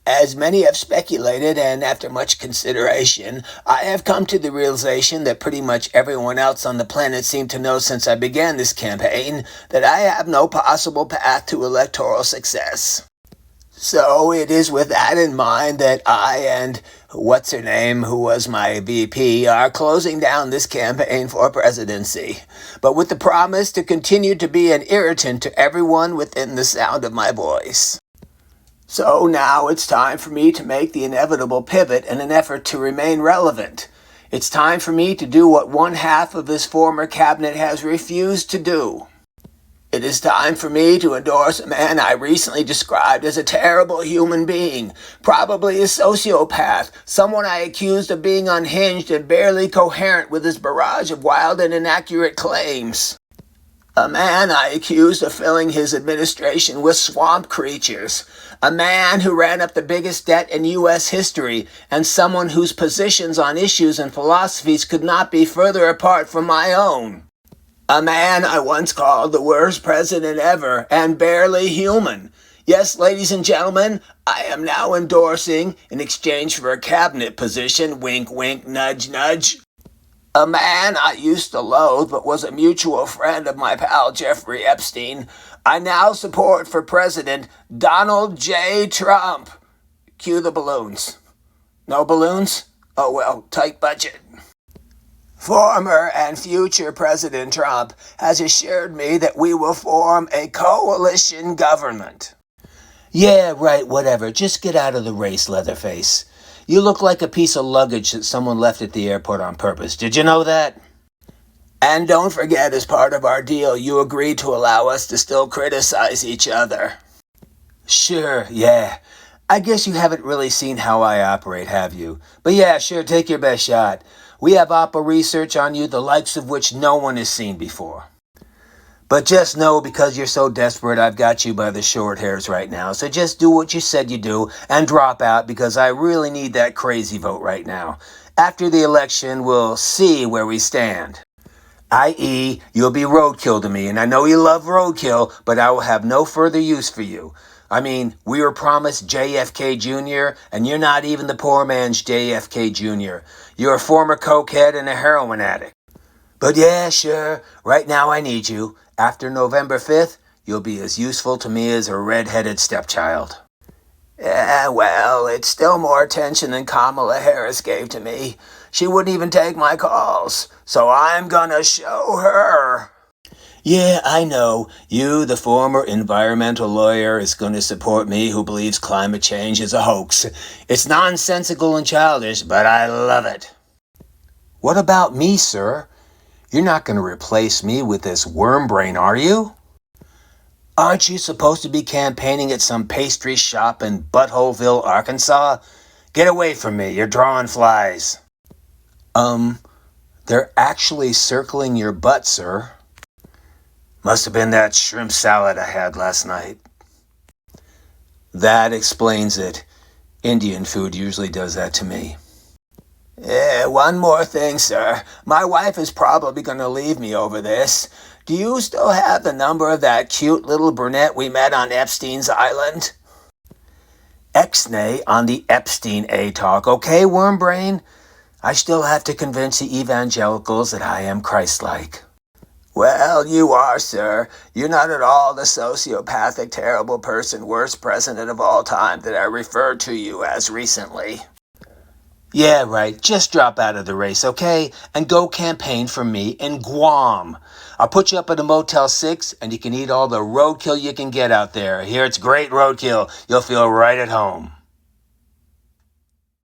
As many have speculated, and after much consideration, I have come to the realization that pretty much everyone else on the planet seemed to know since I began this campaign that I have no possible path to electoral success. So it is with that in mind that I and what's-her-name, who was my VP, are closing down this campaign for presidency, but with the promise to continue to be an irritant to everyone within the sound of my voice. So now it's time for me to make the inevitable pivot in an effort to remain relevant. It's time for me to do what one half of this former cabinet has refused to do. It is time for me to endorse a man I recently described as a terrible human being, probably a sociopath, someone I accused of being unhinged and barely coherent with his barrage of wild and inaccurate claims. A man I accused of filling his administration with swamp creatures. A man who ran up the biggest debt in U.S. history, and someone whose positions on issues and philosophies could not be further apart from my own. A man I once called the worst president ever and barely human. Yes, ladies and gentlemen, I am now endorsing, in exchange for a cabinet position, wink, wink, nudge, nudge, a man I used to loathe but was a mutual friend of my pal Jeffrey Epstein. I now support for president Donald J. Trump. Cue the balloons. No balloons? Oh well, tight budget. Former and future President Trump has assured me that we will form a coalition government. Yeah, right, whatever. Just get out of the race, Leatherface. You look like a piece of luggage that someone left at the airport on purpose. Did you know that? And don't forget, as part of our deal, you agreed to allow us to still criticize each other. Sure, yeah. I guess you haven't really seen how I operate, have you? But yeah, sure, take your best shot. We have Oppa research on you, the likes of which no one has seen before. But just know, because you're so desperate, I've got you by the short hairs right now. So just do what you said you do and drop out, because I really need that crazy vote right now. After the election, we'll see where we stand. I.e., you'll be roadkill to me, and I know you love roadkill, but I will have no further use for you. I mean, we were promised JFK Jr., and you're not even the poor man's JFK Jr. You're a former cokehead and a heroin addict. But yeah, sure, right now I need you. After November 5th, you'll be as useful to me as a red-headed stepchild. Yeah, well, it's still more attention than Kamala Harris gave to me. She wouldn't even take my calls, so I'm gonna show her. Yeah, I know. You, the former environmental lawyer, is going to support me who believes climate change is a hoax. It's nonsensical and childish, but I love it. What about me, sir? You're not going to replace me with this worm brain, are you? Aren't you supposed to be campaigning at some pastry shop in Buttholeville, Arkansas? Get away from me, you're drawing flies. They're actually circling your butt, sir. Must have been that shrimp salad I had last night. That explains it. Indian food usually does that to me. One more thing, sir. My wife is probably going to leave me over this. Do you still have the number of that cute little brunette we met on Epstein's Island? Exnay on the Epstein A-talk, okay, wormbrain? I still have to convince the evangelicals that I am Christ-like. Well, you are, sir. You're not at all the sociopathic, terrible person, worst president of all time that I referred to you as recently. Yeah, right. Just drop out of the race, okay? And go campaign for me in Guam. I'll put you up at a Motel 6, and you can eat all the roadkill you can get out there. Here it's great roadkill. You'll feel right at home.